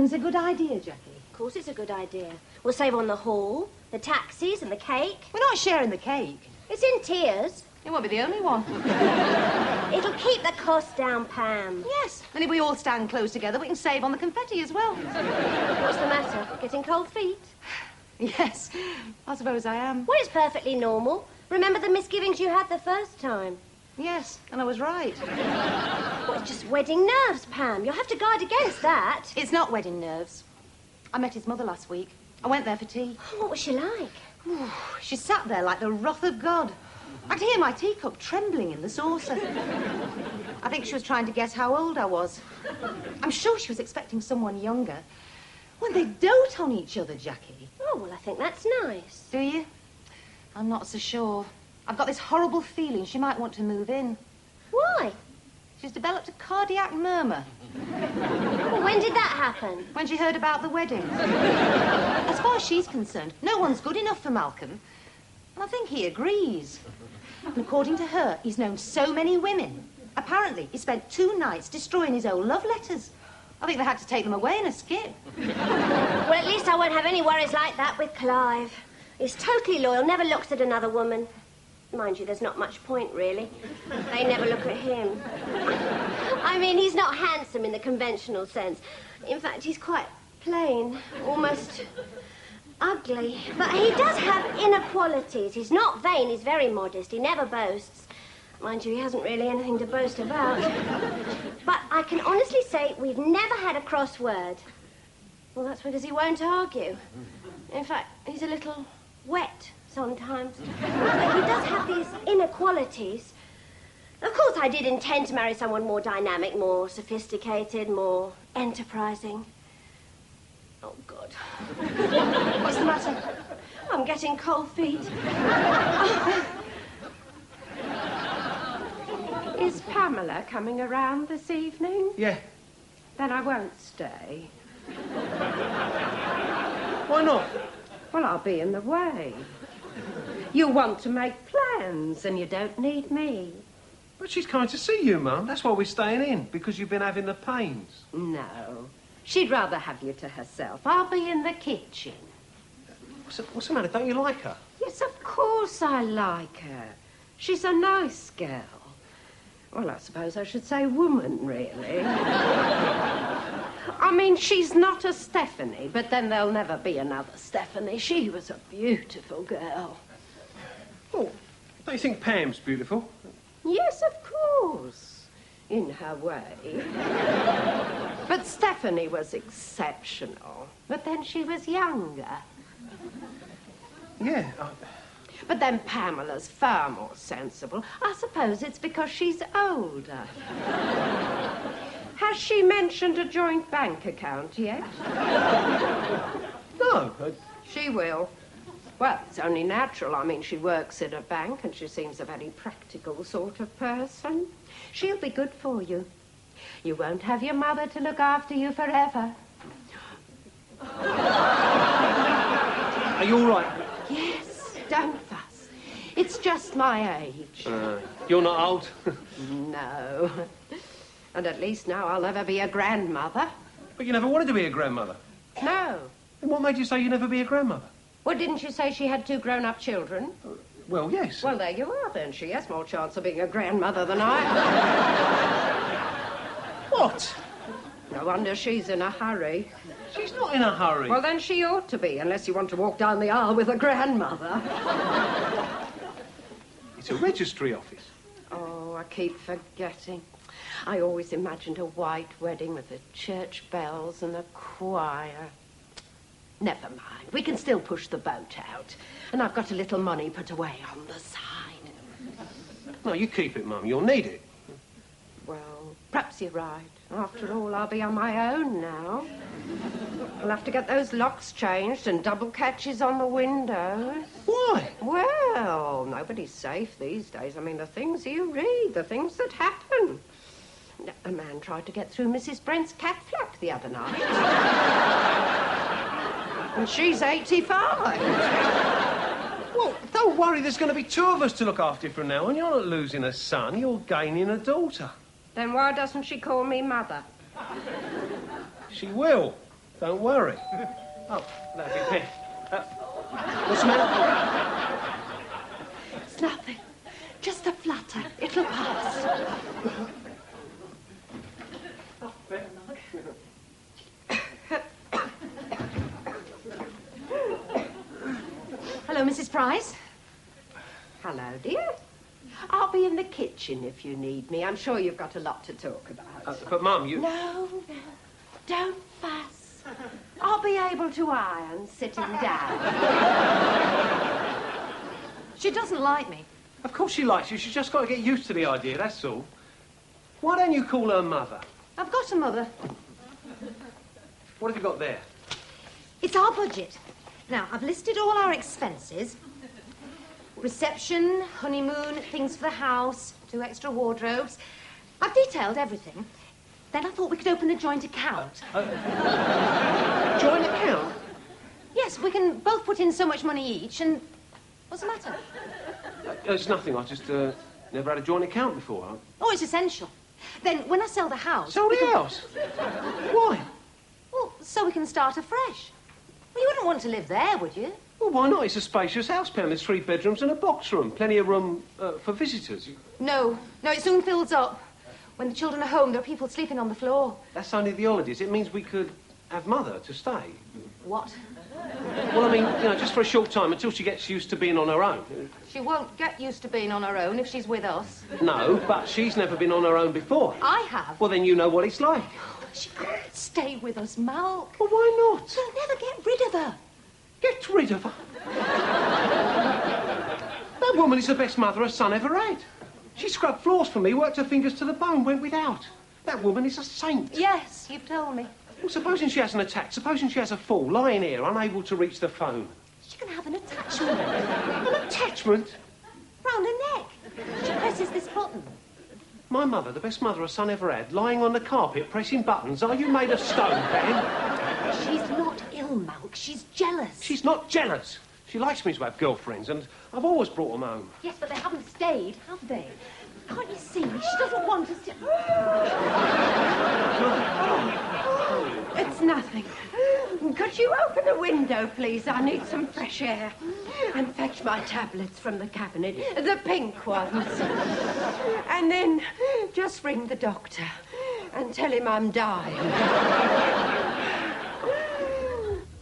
wedding's a good idea, Jackie. Of course it's a good idea. We'll save on the hall, the taxis and the cake. We're not sharing the cake. It's in tiers. It won't be the only one. It'll keep the cost down, Pam. Yes, and if we all stand close together, we can save on the confetti as well. What's the matter? Getting cold feet? Yes, I suppose I am. Well, it's perfectly normal. Remember the misgivings you had the first time? Yes, and I was right. Well, it's just wedding nerves, Pam. You'll have to guard against that. It's not wedding nerves. I met his mother last week. I went there for tea. Oh, what was she like? Ooh, she sat there like the wrath of God. I could hear my teacup trembling in the saucer. I think she was trying to guess how old I was. I'm sure she was expecting someone younger. When they dote on each other, Jackie. Oh, well, I think that's nice. Do you? I'm not so sure. I've got this horrible feeling she might want to move in. Why? She's developed a cardiac murmur. Well, when did that happen? When she heard about the wedding. As far as she's concerned, no one's good enough for Malcolm. And I think he agrees. And according to her, he's known so many women. Apparently, he spent 2 nights destroying his old love letters. I think they had to take them away in a skip. Well, at least I won't have any worries like that with Clive. He's totally loyal, never looks at another woman. Mind you, there's not much point, really. They never look at him. I mean, he's not handsome in the conventional sense. In fact, he's quite plain, almost ugly. But he does have inner qualities. He's not vain, he's very modest. He never boasts. Mind you, he hasn't really anything to boast about. But I can honestly say we've never had a cross word. Well, that's because he won't argue. In fact, he's a little wet sometimes. But he does have these inner qualities. Of course, I did intend to marry someone more dynamic, more sophisticated, more enterprising. Oh, God. What's the matter? I'm getting cold feet. Is Pamela coming around this evening? Yeah. Then I won't stay. Why not? Well, I'll be in the way. You want to make plans and you don't need me. But she's coming to see you, Mum. That's why we're staying in, because you've been having the pains. No. She'd rather have you to herself. I'll be in the kitchen. What's the matter? Don't you like her? Yes, of course I like her. She's a nice girl. Well, I suppose I should say woman, really. I mean, she's not a Stephanie, but then there'll never be another Stephanie. She was a beautiful girl. Oh, don't you think Pam's beautiful? Yes, of course, in her way. But Stephanie was exceptional. But then she was younger. Yeah. But then Pamela's far more sensible. I suppose it's because she's older. Has she mentioned a joint bank account yet? No. She will. Well, it's only natural. I mean, she works in a bank and she seems a very practical sort of person. She'll be good for you. You won't have your mother to look after you forever. Are you all right? Yes, don't fuss. It's just my age. You're not old? No. And at least now I'll never be a grandmother. But you never wanted to be a grandmother. No. Then what made you say you'd never be a grandmother? Well, didn't you say she had 2 grown-up children? Well, yes. Well, there you are, then. She has more chance of being a grandmother than I. What? No wonder she's in a hurry. She's not in a hurry. Well, then she ought to be, unless you want to walk down the aisle with a grandmother. It's a registry office. Oh, I keep forgetting. I always imagined a white wedding with the church bells and a choir. Never mind. We can still push the boat out. And I've got a little money put away on the side. No, you keep it, Mum. You'll need it. Well, perhaps you're right. After all, I'll be on my own now. I'll have to get those locks changed and double catches on the windows. Why? Well, nobody's safe these days. I mean, the things you read, the things that happen. A man tried to get through Mrs. Brent's cat flap the other night. And she's 85. Well, don't worry. There's going to be 2 of us to look after you from now on. You're not losing a son. You're gaining a daughter. Then why doesn't she call me mother? She will. Don't worry. Oh, that'd be pen. What's the matter? It's nothing. Just a flutter. It'll pass. Hello, Mrs. Price. Hello, dear. I'll be in the kitchen if you need me. I'm sure you've got a lot to talk about. But, Mum, you... No. Don't fuss. I'll be able to iron sitting down. She doesn't like me. Of course she likes you. She's just got to get used to the idea, that's all. Why don't you call her Mother? I've got a mother. What have you got there? It's our budget. Now, I've listed all our expenses. Reception, honeymoon, things for the house, 2 extra wardrobes. I've detailed everything. Then I thought we could open a joint account. Joint account? Yes, we can both put in so much money each, and... What's the matter? It's nothing. I just never had a joint account before. Oh, it's essential. Then, when I sell the house... Sell the house? Why? Well, so we can start afresh. Well, you wouldn't want to live there, would you? Well, why not? It's a spacious house, Pam. There's 3 bedrooms and a box room. Plenty of room for visitors. No, it soon fills up. When the children are home, there are people sleeping on the floor. That's only the holidays. It means we could have Mother to stay. What? Well, I mean, just for a short time, until she gets used to being on her own. She won't get used to being on her own if she's with us. No, but she's never been on her own before. I have. Well, then you know what it's like. She can't stay with us, Malk. Well, why not? We'll never get rid of her. Get rid of her? That woman is the best mother her son ever had. She scrubbed floors for me, worked her fingers to the bone, went without. That woman is a saint. Yes, you've told me. Well, supposing she has an attack, supposing she has a fall, lying here, unable to reach the phone. She can have an attachment. An attachment? Round her neck. She presses this button. My mother, the best mother her son ever had, lying on the carpet, pressing buttons. Are you made of stone, Ben? She's not ill, Malk. She's jealous. She's not jealous. She likes me to have girlfriends, and I've always brought them home. Yes, but they haven't stayed, have they? Can't you see? She doesn't want us to... It's nothing. Could you open the window, please? I need some fresh air. And fetch my tablets from the cabinet, the pink ones. And then just ring the doctor and tell him I'm dying.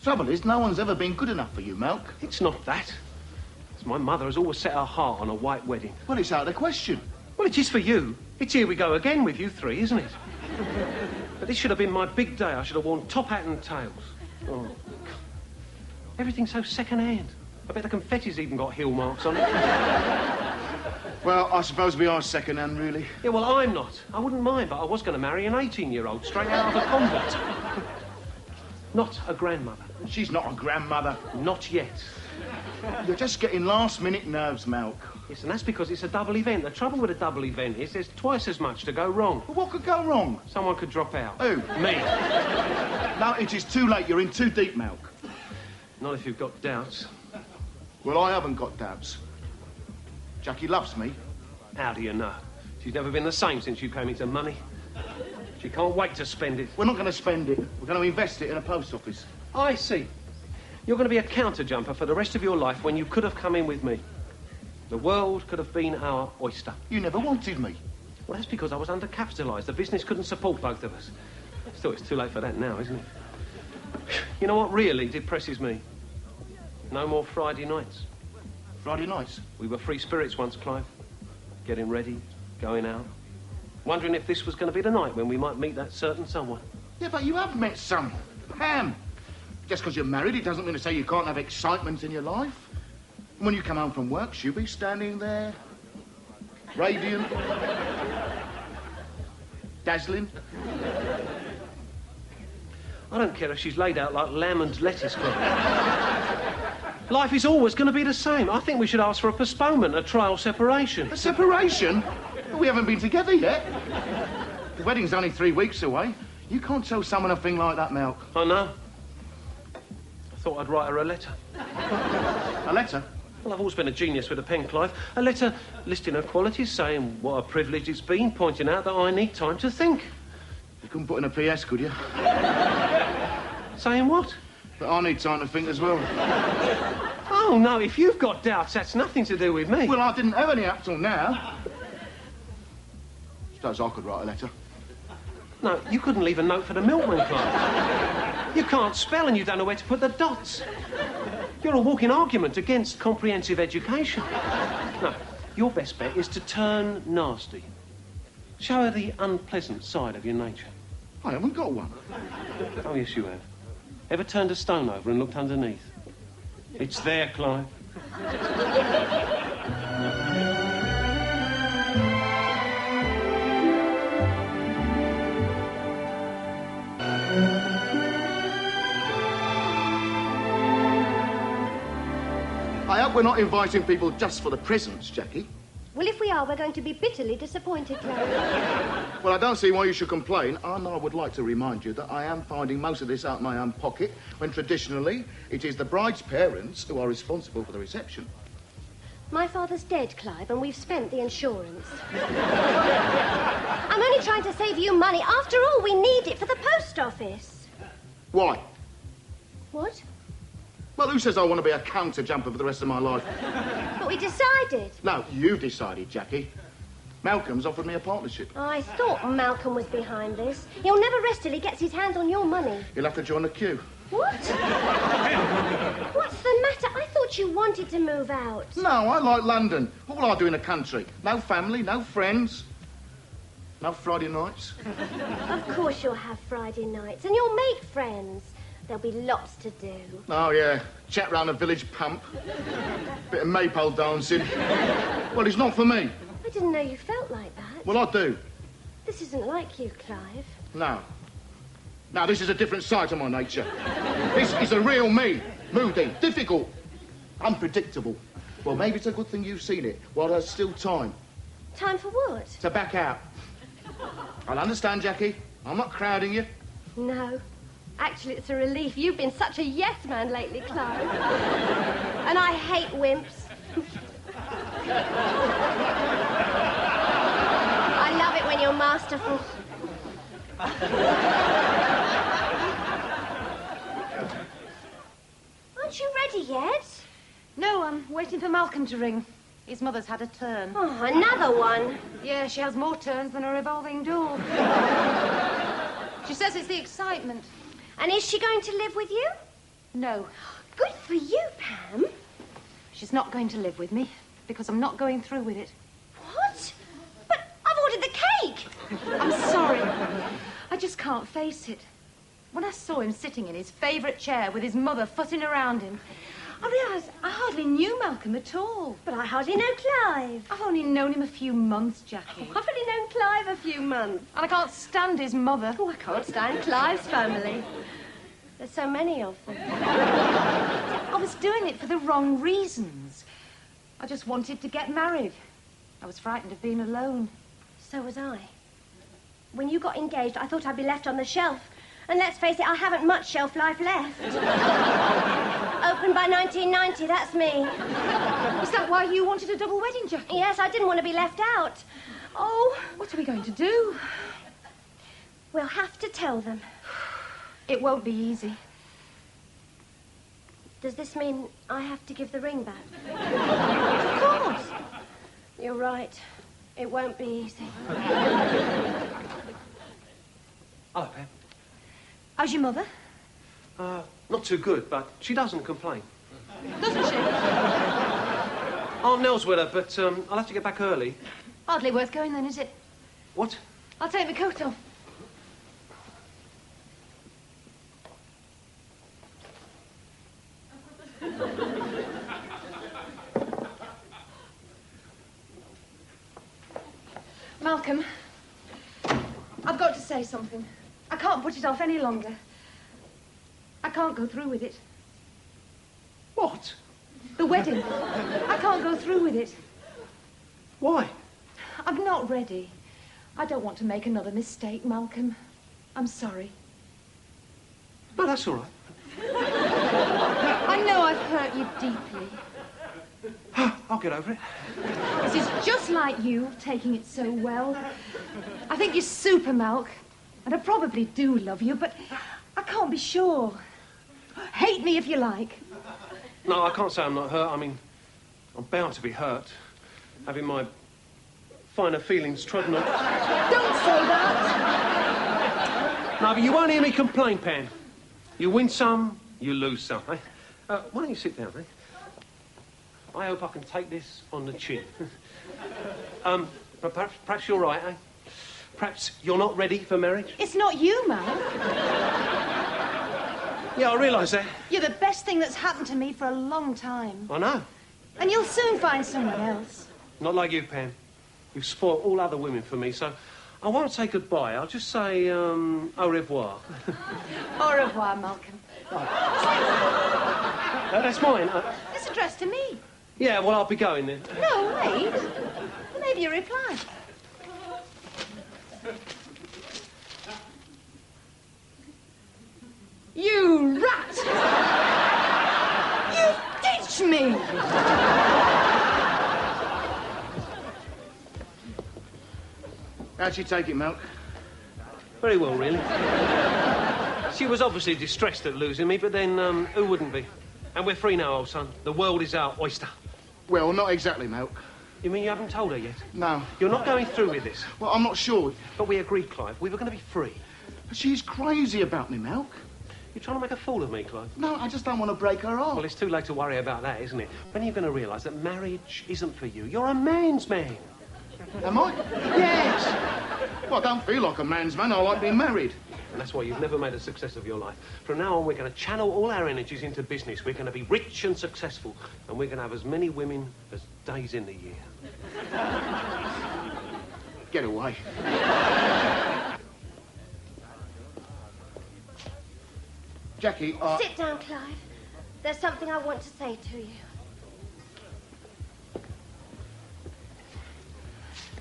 Trouble is, no one's ever been good enough for you, Malk. It's not that. It's my mother has always set her heart on a white wedding. Well, it's out of the question. Well, it is for you. It's here we go again with you 3, isn't it? But this should have been my big day. I should have worn top hat and tails. Oh, everything's so second-hand. I bet the confetti's even got heel marks on it. Well, I suppose we are second-hand, really. Yeah, well, I'm not. I wouldn't mind, but I was going to marry an 18-year-old straight out of a convent. Not a grandmother. She's not a grandmother. Not yet. You're just getting last-minute nerves, Malk. Yes, and that's because it's a double event. The trouble with a double event is there's twice as much to go wrong. Well, what could go wrong? Someone could drop out. Who? Me. No, it is too late. You're in too deep, Malk. Not if you've got doubts. Well, I haven't got doubts. Jackie loves me. How do you know? She's never been the same since you came into money. She can't wait to spend it. We're not going to spend it. We're going to invest it in a post office. I see. You're going to be a counter-jumper for the rest of your life when you could have come in with me. The world could have been our oyster. You never wanted me. Well, that's because I was undercapitalised. The business couldn't support both of us. Still, it's too late for that now, isn't it? You know what really depresses me? No more Friday nights. Friday nights? We were free spirits once, Clive. Getting ready, going out. Wondering if this was going to be the night when we might meet that certain someone. Yeah, but you have met someone. Pam. Just because you're married, it doesn't mean to say you can't have excitement in your life. When you come home from work, she'll be standing there, radiant, dazzling. I don't care if she's laid out like lamb and lettuce, Clive. Life is always going to be the same. I think we should ask for a postponement, a trial separation. A separation? We haven't been together yet. The wedding's only 3 weeks away. You can't tell someone a thing like that, Malk. I know. I thought I'd write her a letter. A letter? Well, I've always been a genius with a pen, Clive. A letter listing her qualities, saying what a privilege it's been, pointing out that I need time to think. You couldn't put in a PS, could you? Saying what? But I need time to think as well. Oh, no, if you've got doubts, that's nothing to do with me. Well, I didn't have any up till now. Suppose I could write a letter. No, you couldn't leave a note for the milkman, Clive. You can't spell and you don't know where to put the dots. You're a walking argument against comprehensive education. No, your best bet is to turn nasty. Show her the unpleasant side of your nature. I haven't got one. Oh, yes, you have. Ever turned a stone over and looked underneath? It's there, Clive. I hope we're not inviting people just for the presents, Jackie. Well, if we are, we're going to be bitterly disappointed, Chloe. Well, I don't see why you should complain, and I would like to remind you that I am finding most of this out of my own pocket, when traditionally it is the bride's parents who are responsible for the reception. My father's dead, Clive, and we've spent the insurance. I'm only trying to save you money. After all, we need it for the post office. Why? What? Well, who says I want to be a counter jumper for the rest of my life? But we decided. No, you decided, Jackie. Malcolm's offered me a partnership. I thought Malcolm was behind this. He'll never rest till he gets his hands on your money. You'll have to join the queue. What? What's the matter? I thought you wanted to move out. No, I like London. What will I do in the country? No family, no friends. No Friday nights. Of course you'll have Friday nights, and you'll make friends. There'll be lots to do. Oh, yeah. Chat round the village pump. Bit of maypole dancing. Well, it's not for me. I didn't know you felt like that. Well, I do. This isn't like you, Clive. No. No, this is a different side to my nature. This is a real me. Moody, difficult, unpredictable. Well, maybe it's a good thing you've seen it while there's still time. Time for what? To back out. I'll understand, Jackie. I'm not crowding you. No. Actually, it's a relief. You've been such a yes man lately, Clive. And I hate wimps. I love it when you're masterful. Aren't you ready yet? No, I'm waiting for Malcolm to ring. His mother's had a turn. Oh, another one. Yeah, she has more turns than a revolving door. She says it's the excitement. And is she going to live with you? No. Good for you, Pam. She's not going to live with me because I'm not going through with it. What? But I've ordered the cake. I'm sorry. I just can't face it. When I saw him sitting in his favourite chair with his mother fussing around him, I realised I hardly knew Malcolm at all. But I hardly know Clive. I've only known him a few months, Jackie. I've only known Clive a few months. And I can't stand his mother. Oh, I can't stand Clive's family. There's so many of them. I was doing it for the wrong reasons. I just wanted to get married. I was frightened of being alone. So was I. When you got engaged, I thought I'd be left on the shelf. And let's face it, I haven't much shelf life left. Opened by 1990, that's me. Is that why you wanted a double wedding, Jackie? Yes, I didn't want to be left out. Oh, what are we going to do? We'll have to tell them. It won't be easy. Does this mean I have to give the ring back? Of course. You're right. It won't be easy. Hello, Pam. How's your mother? Not too good, but she doesn't complain. Doesn't she? Aunt Nell's with her, but I'll have to get back early. Hardly worth going then, is it? What? I'll take my coat off. Malcolm, I've got to say something. I can't put it off any longer. I can't go through with it. What? The wedding. I can't go through with it. Why? I'm not ready. I don't want to make another mistake, Malcolm. I'm sorry. No, that's all right. I know I've hurt you deeply. I'll get over it. This is just like you, taking it so well. I think you're super, Malc. And I probably do love you, but I can't be sure. Hate me if you like. No, I can't say I'm not hurt. I mean, I'm bound to be hurt. Having my finer feelings trodden on. Don't say that. No, but you won't hear me complain, Pan. You win some, you lose some, eh? Why don't you sit down, eh? I hope I can take this on the chin. But perhaps you're right, eh? Perhaps you're not ready for marriage? It's not you, Mal. Yeah, I realise that. You're the best thing that's happened to me for a long time. I know. And you'll soon find someone else. Not like you, Pam. You've spoilt all other women for me, so I won't say goodbye. I'll just say, au revoir. Au revoir, Malcolm. That's mine. It's addressed to me. Yeah, well, I'll be going then. No, wait. Maybe a reply. You rat! You ditched me! How'd she take it, Milk? Very well, really. She was obviously distressed at losing me, but then who wouldn't be? And we're free now, old son. The world is our oyster. Well, not exactly, Milk. You mean you haven't told her yet? No. You're not going through with this? Well, I'm not sure. But we agreed, Clive. We were going to be free. She's crazy about me, Milk. You're trying to make a fool of me, Clive. No, I just don't want to break her off. Well, it's too late to worry about that, isn't it? When are you going to realise that marriage isn't for you? You're a man's man. Am I? Yes. Well, I don't feel like a man's man. I like being married. And that's why you've never made a success of your life. From now on, we're going to channel all our energies into business. We're going to be rich and successful. And we're going to have as many women as days in the year. Get away. Jackie, Sit down, Clive. There's something I want to say to you.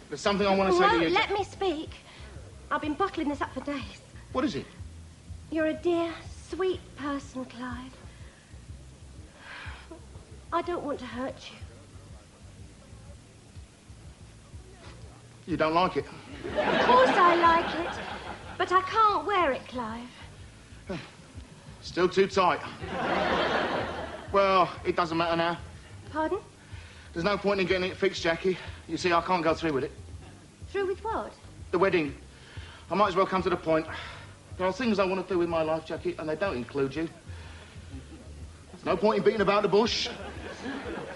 There's something I want to say to you. No, let me speak. I've been bottling this up for days. What is it? You're a dear, sweet person, Clive. I don't want to hurt you. You don't like it? Of course I like it, but I can't wear it, Clive. Still too tight. Well, it doesn't matter now. Pardon? There's no point in getting it fixed, Jackie. You see, I can't go through with it. Through with what? The wedding. I might as well come to the point. There are things I want to do with my life, Jackie, and they don't include you. There's no point in beating about the bush.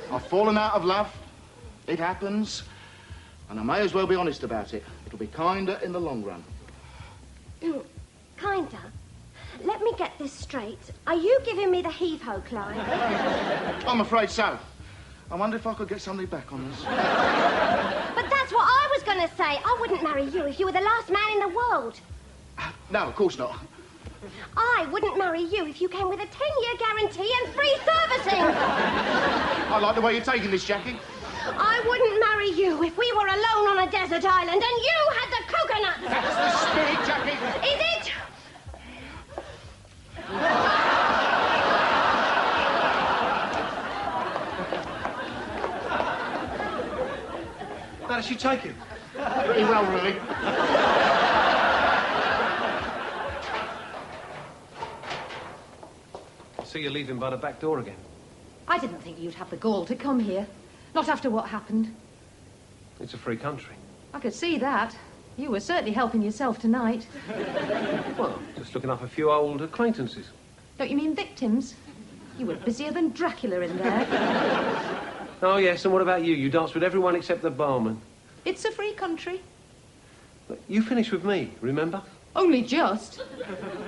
I've fallen out of love. It happens. And I may as well be honest about it. It'll be kinder in the long run. Kinder? Let me get this straight. Are you giving me the heave-ho, Clive? I'm afraid so. I wonder if I could get somebody back on this. But that's what I was going to say. I wouldn't marry you if you were the last man in the world. No, of course not. I wouldn't marry you if you came with a 10-year guarantee and free servicing. I like the way you're taking this, Jackie. I wouldn't marry you if we were alone on a desert island and you had the coconut. That's the spirit, Jackie. Is it? How did she take it? Pretty well, really. So you're leaving by the back door again? I didn't think you'd have the gall to come here. Not after what happened. It's a free country. I could see that. You were certainly helping yourself tonight. Well, just looking up a few old acquaintances. Don't you mean victims? You were busier than Dracula in there. Oh, yes, and what about you? You danced with everyone except the barman. It's a free country. Look, you finished with me, remember? Only just.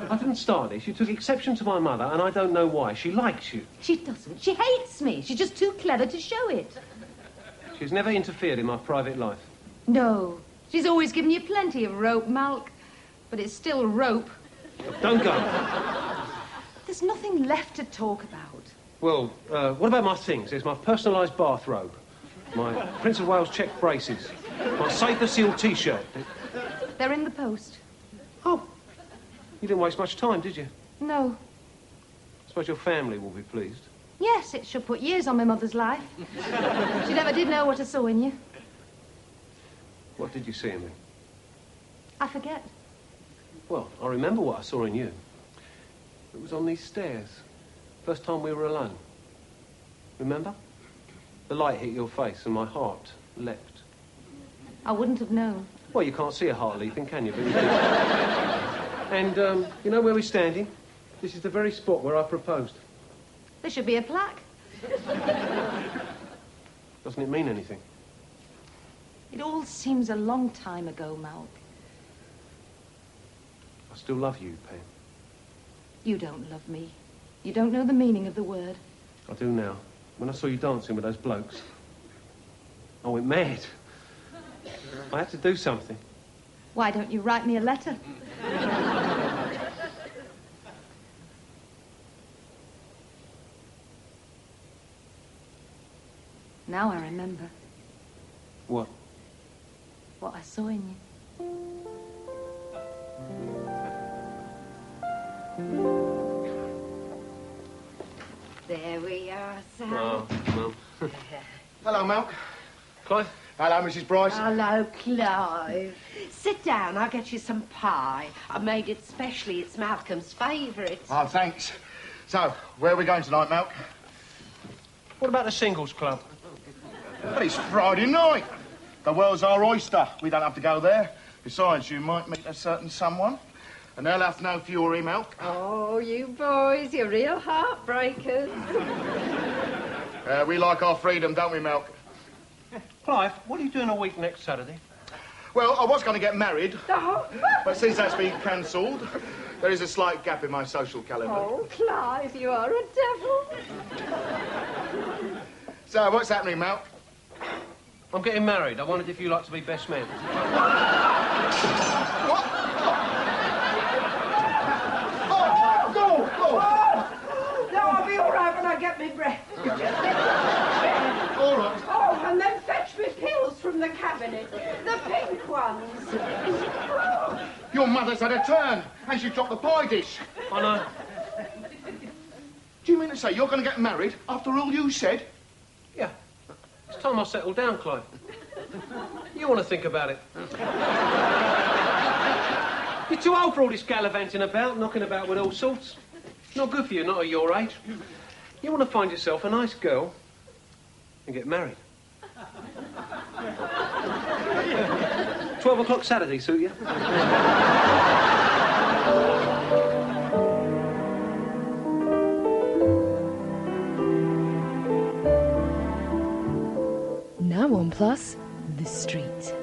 I didn't start this. You took exception to my mother, and I don't know why. She likes you. She doesn't. She hates me. She's just too clever to show it. She's never interfered in my private life. No. She's always given you plenty of rope, Malk. But it's still rope. Look, don't go. There's nothing left to talk about. Well, what about my things? There's my personalised bathrobe, my Prince of Wales check braces, my Save the Seal T-shirt. They're in the post. Oh, you didn't waste much time, did you? No. I suppose your family will be pleased. Yes, it should put years on my mother's life. She never did know what I saw in you. What did you see in me? I forget. Well, I remember what I saw in you. It was on these stairs. First time we were alone. Remember? The light hit your face and my heart leapt. I wouldn't have known. Well, you can't see a heart leaping, can you? But you did. And, you know where we're standing? This is the very spot where I proposed. There should be a plaque. Doesn't it mean anything? It all seems a long time ago, Malk. I still love you, Pam. You don't love me. You don't know the meaning of the word. I do now. When I saw you dancing with those blokes, I went mad. I had to do something. Why don't you write me a letter? Now I remember What? what I saw in you. There we are, Sam. Oh, Mum. Hello, Malk. Clive? Hello, Mrs. Bryce. Hello, Clive. Sit down, I'll get you some pie. I made it specially, it's Malcolm's favourite. Oh, thanks. So, where are we going tonight, Malk? What about the singles club? Well, it's Friday night. The world's our oyster. We don't have to go there. Besides, you might meet a certain someone, and they'll have no fury, Malk. Oh, you boys, you're real heartbreakers. We like our freedom, don't we, Malk? Clive, what are you doing a week next Saturday? Well, I was going to get married, Oh, but since that's been cancelled, there is a slight gap in my social calendar. oh, Clive, you are a devil. So, what's happening, Malk? I'm getting married. I wondered if you'd like to be best man. What? Oh, go! No, I'll be all right when I get me breath. All right. Oh, and then fetch me pills from the cabinet. The pink ones. Your mother's had a turn, and she dropped the pie dish. I know. Do you mean to say you're going to get married after all you said? Yeah. It's time I settled down, Clive. You want to think about it. You're too old for all this gallivanting about, knocking about with all sorts. Not good for you, not at your age. You want to find yourself a nice girl and get married. 12 o'clock Saturday, suit you? Now on Plus, The Street.